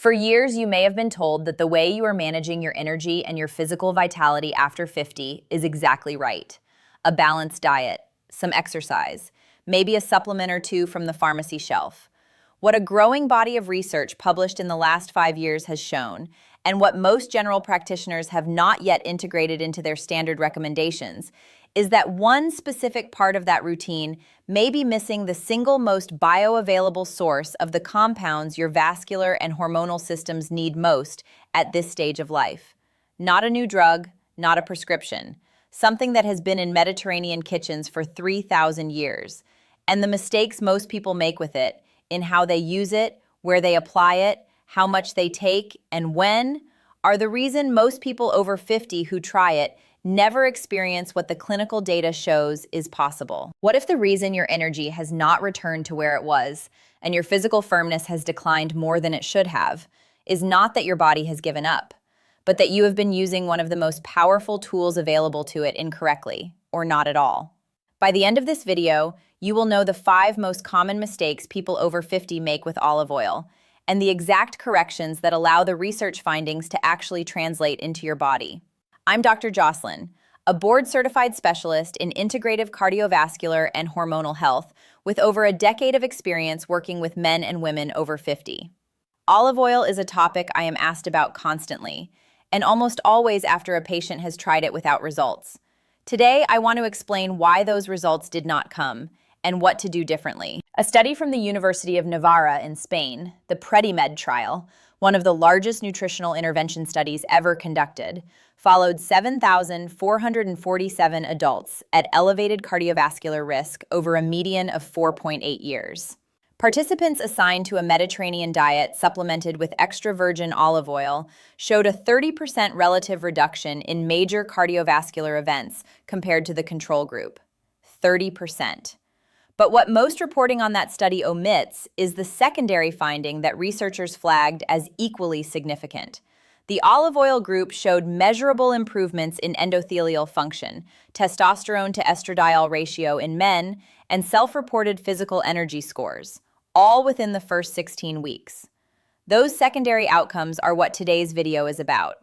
For years, you may have been told that the way you are managing your energy and your physical vitality after 50 is exactly right. A balanced diet, some exercise, maybe a supplement or two from the pharmacy shelf. What a growing body of research published in the last 5 years has shown, and what most general practitioners have not yet integrated into their standard recommendations, is that one specific part of that routine may be missing the single most bioavailable source of the compounds your vascular and hormonal systems need most at this stage of life. Not a new drug, not a prescription, something that has been in Mediterranean kitchens for 3,000 years. And the mistakes most people make with it, in how they use it, where they apply it, how much they take, and when, are the reason most people over 50 who try it never experience what the clinical data shows is possible. What if the reason your energy has not returned to where it was, and your physical firmness has declined more than it should have, is not that your body has given up, but that you have been using one of the most powerful tools available to it incorrectly, or not at all? By the end of this video, you will know the 5 most common mistakes people over 50 make with olive oil, and the exact corrections that allow the research findings to actually translate into your body. I'm Dr. Jocelyn, a board-certified specialist in integrative cardiovascular and hormonal health with over a decade of experience working with men and women over 50. Olive oil is a topic I am asked about constantly, and almost always after a patient has tried it without results. Today, I want to explain why those results did not come and what to do differently. A study from the University of Navarra in Spain, the PREDIMED trial, one of the largest nutritional intervention studies ever conducted, followed 7,447 adults at elevated cardiovascular risk over a median of 4.8 years. Participants assigned to a Mediterranean diet supplemented with extra virgin olive oil showed a 30% relative reduction in major cardiovascular events compared to the control group. 30%. But what most reporting on that study omits is the secondary finding that researchers flagged as equally significant. The olive oil group showed measurable improvements in endothelial function, testosterone to estradiol ratio in men, and self-reported physical energy scores, all within the first 16 weeks. Those secondary outcomes are what today's video is about.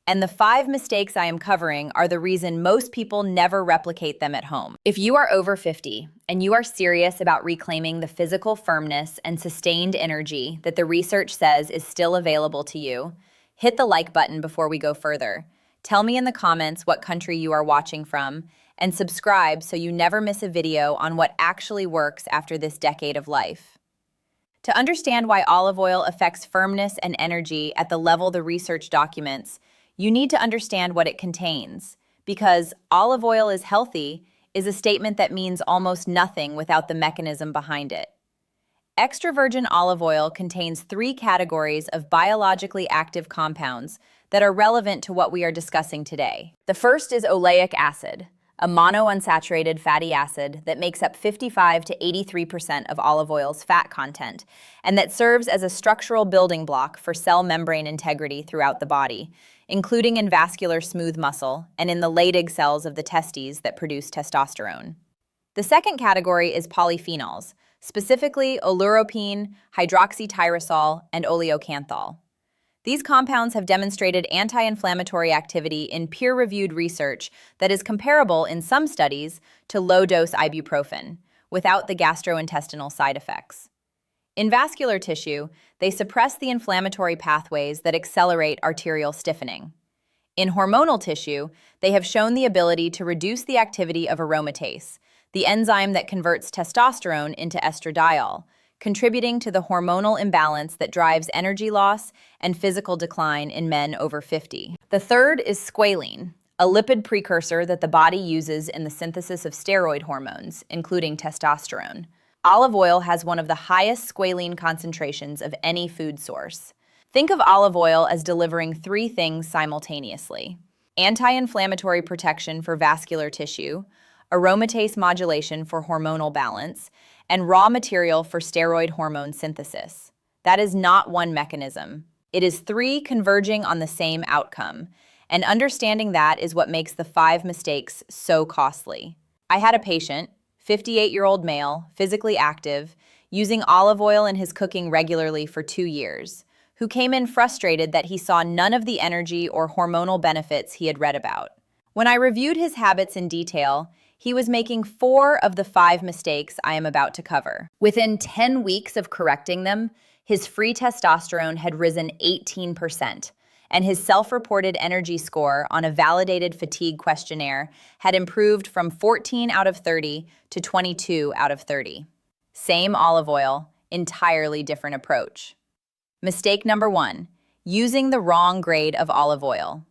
And the 5 mistakes I am covering are the reason most people never replicate them at home. If you are over 50 and you are serious about reclaiming the physical firmness and sustained energy that the research says is still available to you, hit the like button before we go further. Tell me in the comments what country you are watching from, and subscribe so you never miss a video on what actually works after this decade of life. To understand why olive oil affects firmness and energy at the level the research documents, you need to understand what it contains, because olive oil is healthy is a statement that means almost nothing without the mechanism behind it. Extra virgin olive oil contains 3 categories of biologically active compounds that are relevant to what we are discussing today. The first is oleic acid, a monounsaturated fatty acid that makes up 55 to 83% of olive oil's fat content, and that serves as a structural building block for cell membrane integrity throughout the body, including in vascular smooth muscle and in the Leydig cells of the testes that produce testosterone. The second category is polyphenols, specifically oleuropein, hydroxytyrosol, and oleocanthal. These compounds have demonstrated anti-inflammatory activity in peer-reviewed research that is comparable in some studies to low-dose ibuprofen, without the gastrointestinal side effects. In vascular tissue, they suppress the inflammatory pathways that accelerate arterial stiffening. In hormonal tissue, they have shown the ability to reduce the activity of aromatase, the enzyme that converts testosterone into estradiol, contributing to the hormonal imbalance that drives energy loss and physical decline in men over 50. The third is squalene, a lipid precursor that the body uses in the synthesis of steroid hormones, including testosterone. Olive oil has one of the highest squalene concentrations of any food source. Think of olive oil as delivering 3 things simultaneously: anti-inflammatory protection for vascular tissue, aromatase modulation for hormonal balance, and raw material for steroid hormone synthesis. That is not one mechanism. It is 3 converging on the same outcome, and understanding that is what makes the 5 mistakes so costly. I had a patient, 58-year-old male, physically active, using olive oil in his cooking regularly for 2 years, who came in frustrated that he saw none of the energy or hormonal benefits he had read about. When I reviewed his habits in detail, he was making 4 of the 5 mistakes I am about to cover. Within 10 weeks of correcting them, his free testosterone had risen 18%, and his self-reported energy score on a validated fatigue questionnaire had improved from 14 out of 30 to 22 out of 30. Same olive oil, entirely different approach. Mistake number 1, using the wrong grade of olive oil.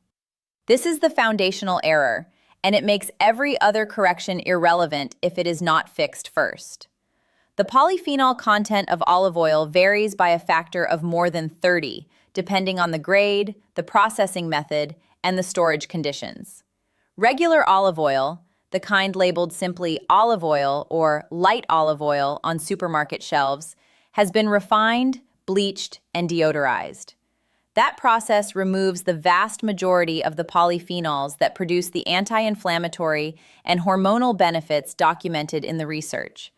This is the foundational error, and it makes every other correction irrelevant if it is not fixed first. The polyphenol content of olive oil varies by a factor of more than 30, depending on the grade, the processing method, and the storage conditions. Regular olive oil, the kind labeled simply olive oil or light olive oil on supermarket shelves, has been refined, bleached, and deodorized. That process removes the vast majority of the polyphenols that produce the anti-inflammatory and hormonal benefits documented in the research.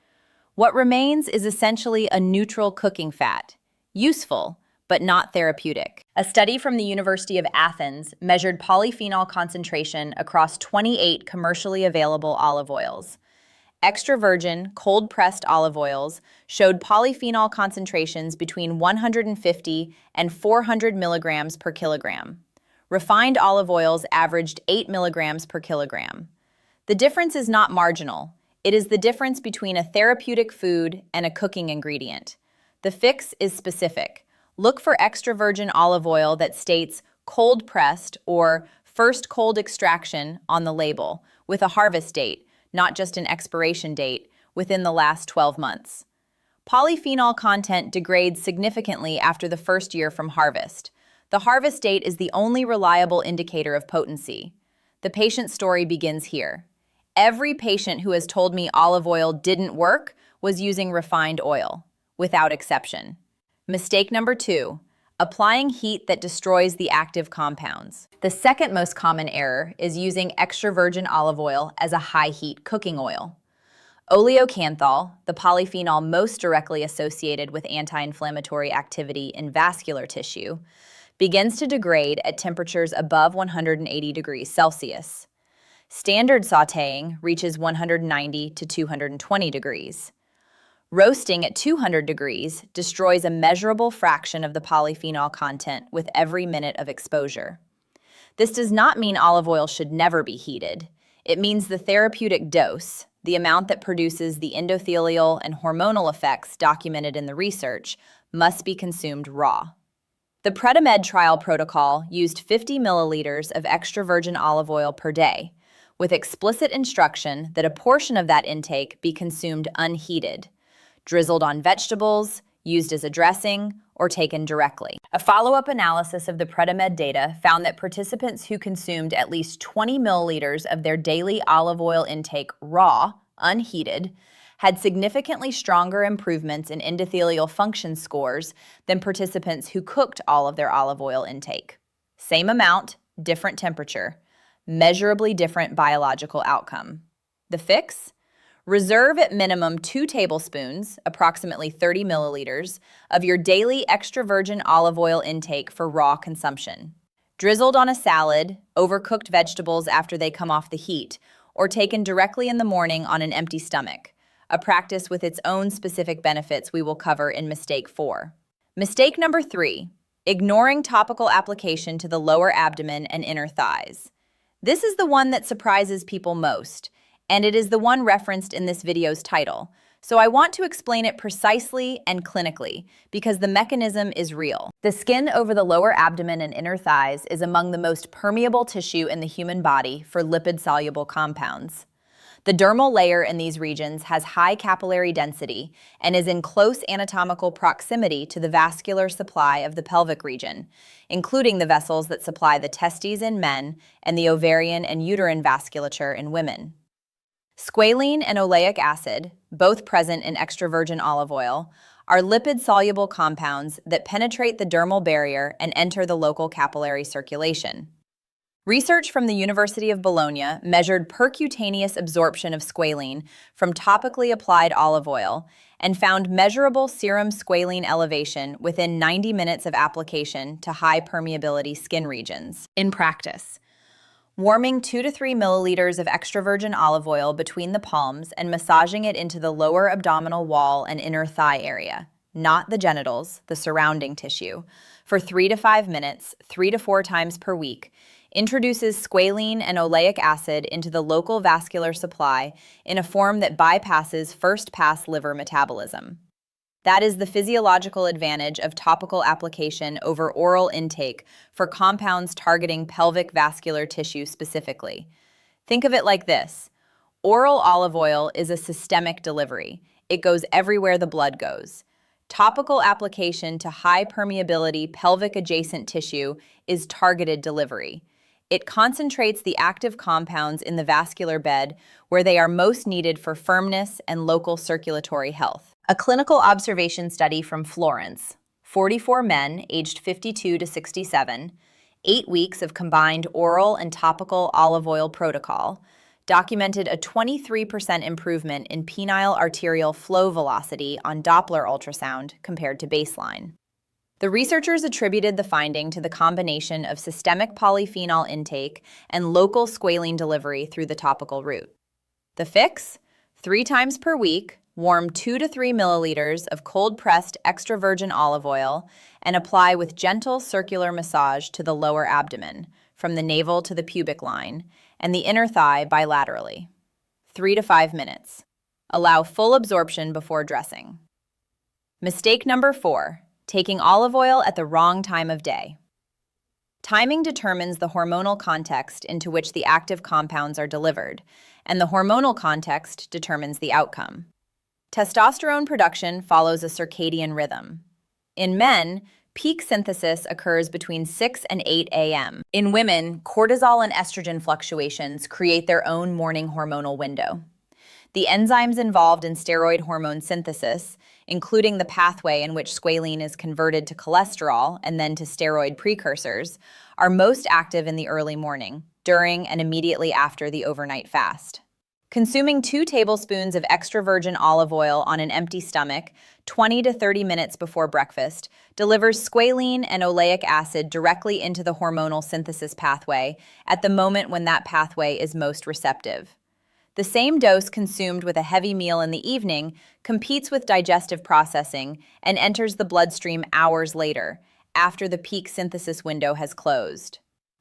What remains is essentially a neutral cooking fat, useful, but not therapeutic. A study from the University of Athens measured polyphenol concentration across 28 commercially available olive oils. Extra virgin, cold-pressed olive oils showed polyphenol concentrations between 150 and 400 milligrams per kilogram. Refined olive oils averaged 8 milligrams per kilogram. The difference is not marginal. It is the difference between a therapeutic food and a cooking ingredient. The fix is specific. Look for extra virgin olive oil that states cold-pressed or first cold extraction on the label, with a harvest date, not just an expiration date, within the last 12 months. Polyphenol content degrades significantly after the first year from harvest. The harvest date is the only reliable indicator of potency. The patient's story begins here. Every patient who has told me olive oil didn't work was using refined oil, without exception. Mistake number 2, applying heat that destroys the active compounds. The second most common error is using extra virgin olive oil as a high-heat cooking oil. Oleocanthal, the polyphenol most directly associated with anti-inflammatory activity in vascular tissue, begins to degrade at temperatures above 180 degrees Celsius. Standard sautéing reaches 190 to 220 degrees. Roasting at 200 degrees destroys a measurable fraction of the polyphenol content with every minute of exposure. This does not mean olive oil should never be heated. It means the therapeutic dose, the amount that produces the endothelial and hormonal effects documented in the research, must be consumed raw. The PREDIMED trial protocol used 50 milliliters of extra virgin olive oil per day, with explicit instruction that a portion of that intake be consumed unheated, drizzled on vegetables, used as a dressing, or taken directly. A follow-up analysis of the PREDIMED data found that participants who consumed at least 20 milliliters of their daily olive oil intake raw, unheated, had significantly stronger improvements in endothelial function scores than participants who cooked all of their olive oil intake. Same amount, different temperature, measurably different biological outcome. The fix? Reserve at minimum 2 tablespoons, approximately 30 milliliters, of your daily extra virgin olive oil intake for raw consumption. Drizzled on a salad, overcooked vegetables after they come off the heat, or taken directly in the morning on an empty stomach, a practice with its own specific benefits we will cover in mistake 4. Mistake number 3, ignoring topical application to the lower abdomen and inner thighs. This is the one that surprises people most, and it is the one referenced in this video's title, so I want to explain it precisely and clinically because the mechanism is real. The skin over the lower abdomen and inner thighs is among the most permeable tissue in the human body for lipid-soluble compounds. The dermal layer in these regions has high capillary density and is in close anatomical proximity to the vascular supply of the pelvic region, including the vessels that supply the testes in men and the ovarian and uterine vasculature in women. Squalene and oleic acid, both present in extra virgin olive oil, are lipid-soluble compounds that penetrate the dermal barrier and enter the local capillary circulation. Research from the University of Bologna measured percutaneous absorption of squalene from topically applied olive oil and found measurable serum squalene elevation within 90 minutes of application to high permeability skin regions. In practice, warming 2 to 3 milliliters of extra virgin olive oil between the palms and massaging it into the lower abdominal wall and inner thigh area, not the genitals, the surrounding tissue, for 3 to 5 minutes, 3 to 4 times per week, introduces squalene and oleic acid into the local vascular supply in a form that bypasses first-pass liver metabolism. That is the physiological advantage of topical application over oral intake for compounds targeting pelvic vascular tissue specifically. Think of it like this. Oral olive oil is a systemic delivery. It goes everywhere the blood goes. Topical application to high permeability pelvic adjacent tissue is targeted delivery. It concentrates the active compounds in the vascular bed where they are most needed for firmness and local circulatory health. A clinical observation study from Florence, 44 men aged 52 to 67, 8 weeks of combined oral and topical olive oil protocol, documented a 23% improvement in penile arterial flow velocity on Doppler ultrasound compared to baseline. The researchers attributed the finding to the combination of systemic polyphenol intake and local squalene delivery through the topical route. The fix? 3 times per week, warm 2 to 3 milliliters of cold-pressed extra virgin olive oil and apply with gentle circular massage to the lower abdomen, from the navel to the pubic line, and the inner thigh bilaterally. 3 to 5 minutes. Allow full absorption before dressing. Mistake number 4. Taking olive oil at the wrong time of day. Timing determines the hormonal context into which the active compounds are delivered, and the hormonal context determines the outcome. Testosterone production follows a circadian rhythm. In men, peak synthesis occurs between 6 and 8 a.m. In women, cortisol and estrogen fluctuations create their own morning hormonal window. The enzymes involved in steroid hormone synthesis, including the pathway in which squalene is converted to cholesterol and then to steroid precursors, are most active in the early morning, during and immediately after the overnight fast. Consuming 2 tablespoons of extra virgin olive oil on an empty stomach 20 to 30 minutes before breakfast delivers squalene and oleic acid directly into the hormonal synthesis pathway at the moment when that pathway is most receptive. The same dose consumed with a heavy meal in the evening competes with digestive processing and enters the bloodstream hours later, after the peak synthesis window has closed.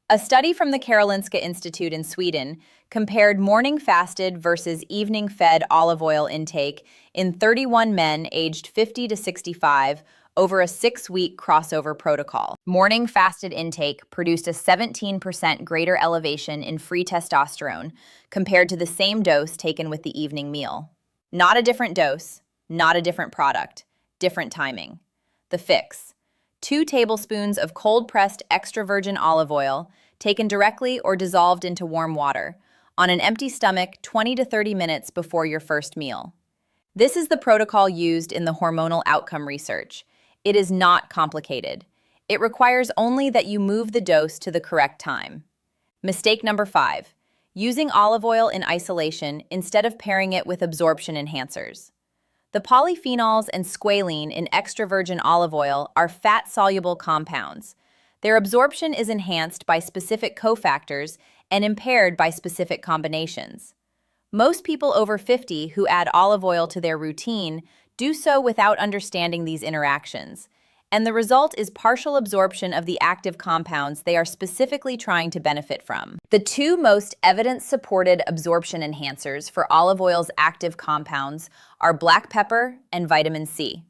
A study from the Karolinska Institute in Sweden compared morning fasted versus evening fed olive oil intake in 31 men aged 50 to 65 over a 6-week crossover protocol. Morning fasted intake produced a 17% greater elevation in free testosterone compared to the same dose taken with the evening meal. Not a different dose, not a different product, different timing. The fix: 2 tablespoons of cold-pressed extra virgin olive oil taken directly or dissolved into warm water on an empty stomach 20 to 30 minutes before your first meal. This is the protocol used in the hormonal outcome research. It is not complicated. It requires only that you move the dose to the correct time. Mistake number 5. Using olive oil in isolation instead of pairing it with absorption enhancers. The polyphenols and squalene in extra virgin olive oil are fat-soluble compounds. Their absorption is enhanced by specific cofactors and impaired by specific combinations. Most people over 50 who add olive oil to their routine do so without understanding these interactions, and the result is partial absorption of the active compounds they are specifically trying to benefit from. The 2 most evidence-supported absorption enhancers for olive oil's active compounds are black pepper and vitamin C.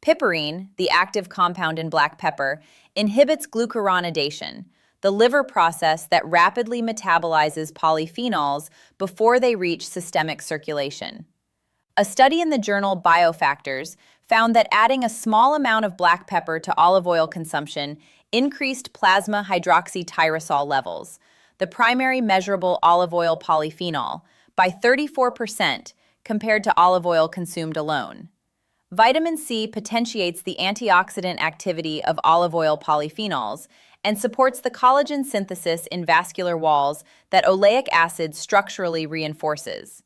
Piperine, the active compound in black pepper, inhibits glucuronidation, the liver process that rapidly metabolizes polyphenols before they reach systemic circulation. A study in the journal Biofactors found that adding a small amount of black pepper to olive oil consumption increased plasma hydroxytyrosol levels, the primary measurable olive oil polyphenol, by 34% compared to olive oil consumed alone. Vitamin C potentiates the antioxidant activity of olive oil polyphenols and supports the collagen synthesis in vascular walls that oleic acid structurally reinforces.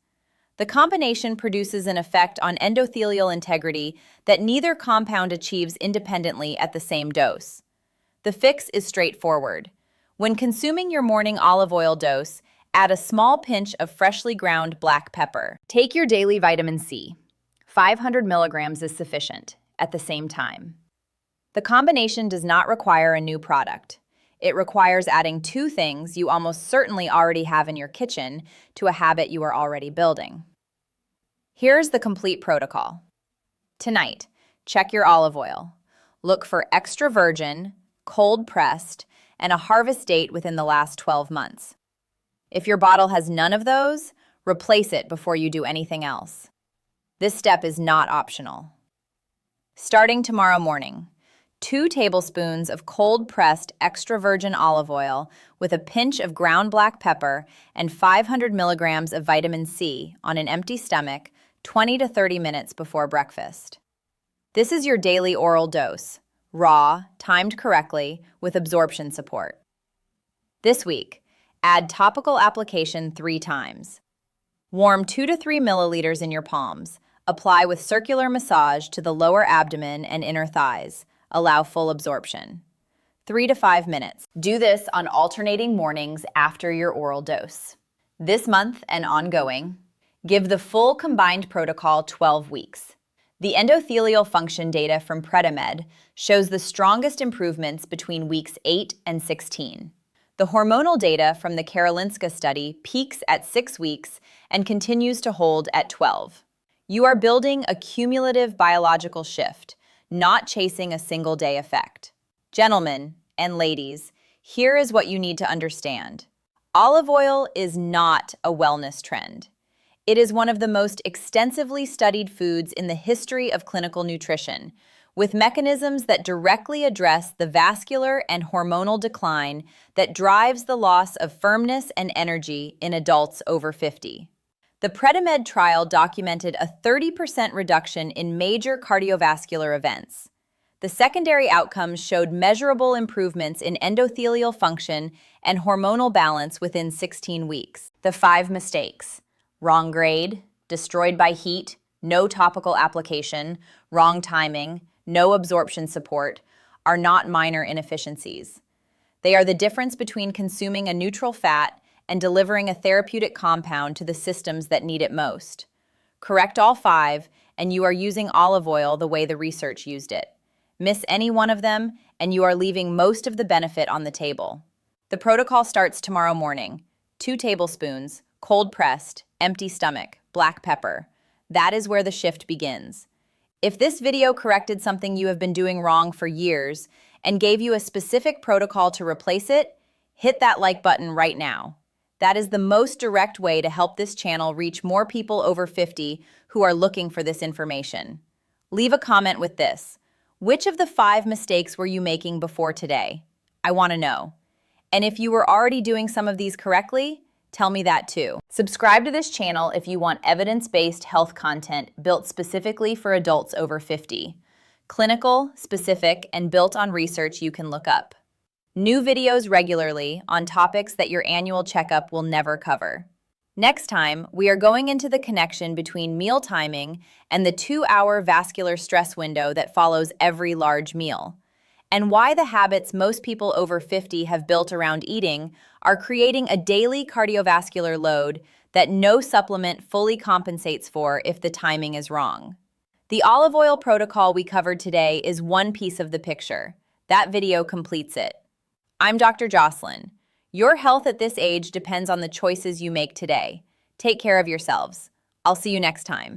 The combination produces an effect on endothelial integrity that neither compound achieves independently at the same dose. The fix is straightforward. When consuming your morning olive oil dose, add a small pinch of freshly ground black pepper. Take your daily vitamin C. 500 milligrams is sufficient at the same time. The combination does not require a new product. It requires adding two things you almost certainly already have in your kitchen to a habit you are already building. Here's the complete protocol. Tonight, check your olive oil. Look for extra virgin, cold pressed, and a harvest date within the last 12 months. If your bottle has none of those, replace it before you do anything else. This step is not optional. Starting tomorrow morning, 2 tablespoons of cold-pressed extra virgin olive oil with a pinch of ground black pepper and 500 milligrams of vitamin C on an empty stomach 20 to 30 minutes before breakfast. This is your daily oral dose, raw, timed correctly, with absorption support. This week, add topical application 3 times. Warm 2 to 3 milliliters in your palms. Apply with circular massage to the lower abdomen and inner thighs. Allow full absorption. 3 to 5 minutes. Do this on alternating mornings after your oral dose. This month and ongoing, give the full combined protocol 12 weeks. The endothelial function data from Predimed shows the strongest improvements between weeks 8 and 16. The hormonal data from the Karolinska study peaks at 6 weeks and continues to hold at 12. You are building a cumulative biological shift, not chasing a single-day effect. Gentlemen and ladies, here is what you need to understand. Olive oil is not a wellness trend. It is one of the most extensively studied foods in the history of clinical nutrition, with mechanisms that directly address the vascular and hormonal decline that drives the loss of firmness and energy in adults over 50. The Predimed trial documented a 30% reduction in major cardiovascular events. The secondary outcomes showed measurable improvements in endothelial function and hormonal balance within 16 weeks. The 5 mistakes: wrong grade, destroyed by heat, no topical application, wrong timing, no absorption support, are not minor inefficiencies. They are the difference between consuming a neutral fat and delivering a therapeutic compound to the systems that need it most. Correct all 5, and you are using olive oil the way the research used it. Miss any one of them, and you are leaving most of the benefit on the table. The protocol starts tomorrow morning. 2 tablespoons, cold-pressed, empty stomach, black pepper. That is where the shift begins. If this video corrected something you have been doing wrong for years and gave you a specific protocol to replace it, hit that like button right now. That is the most direct way to help this channel reach more people over 50 who are looking for this information. Leave a comment with this: which of the 5 mistakes were you making before today? I want to know. And if you were already doing some of these correctly, tell me that too. Subscribe to this channel if you want evidence-based health content built specifically for adults over 50. Clinical, specific, and built on research you can look up. New videos regularly on topics that your annual checkup will never cover. Next time, we are going into the connection between meal timing and the 2-hour vascular stress window that follows every large meal, and why the habits most people over 50 have built around eating are creating a daily cardiovascular load that no supplement fully compensates for if the timing is wrong. The olive oil protocol we covered today is one piece of the picture. That video completes it. I'm Dr. Jocelyn. Your health at this age depends on the choices you make today. Take care of yourselves. I'll see you next time.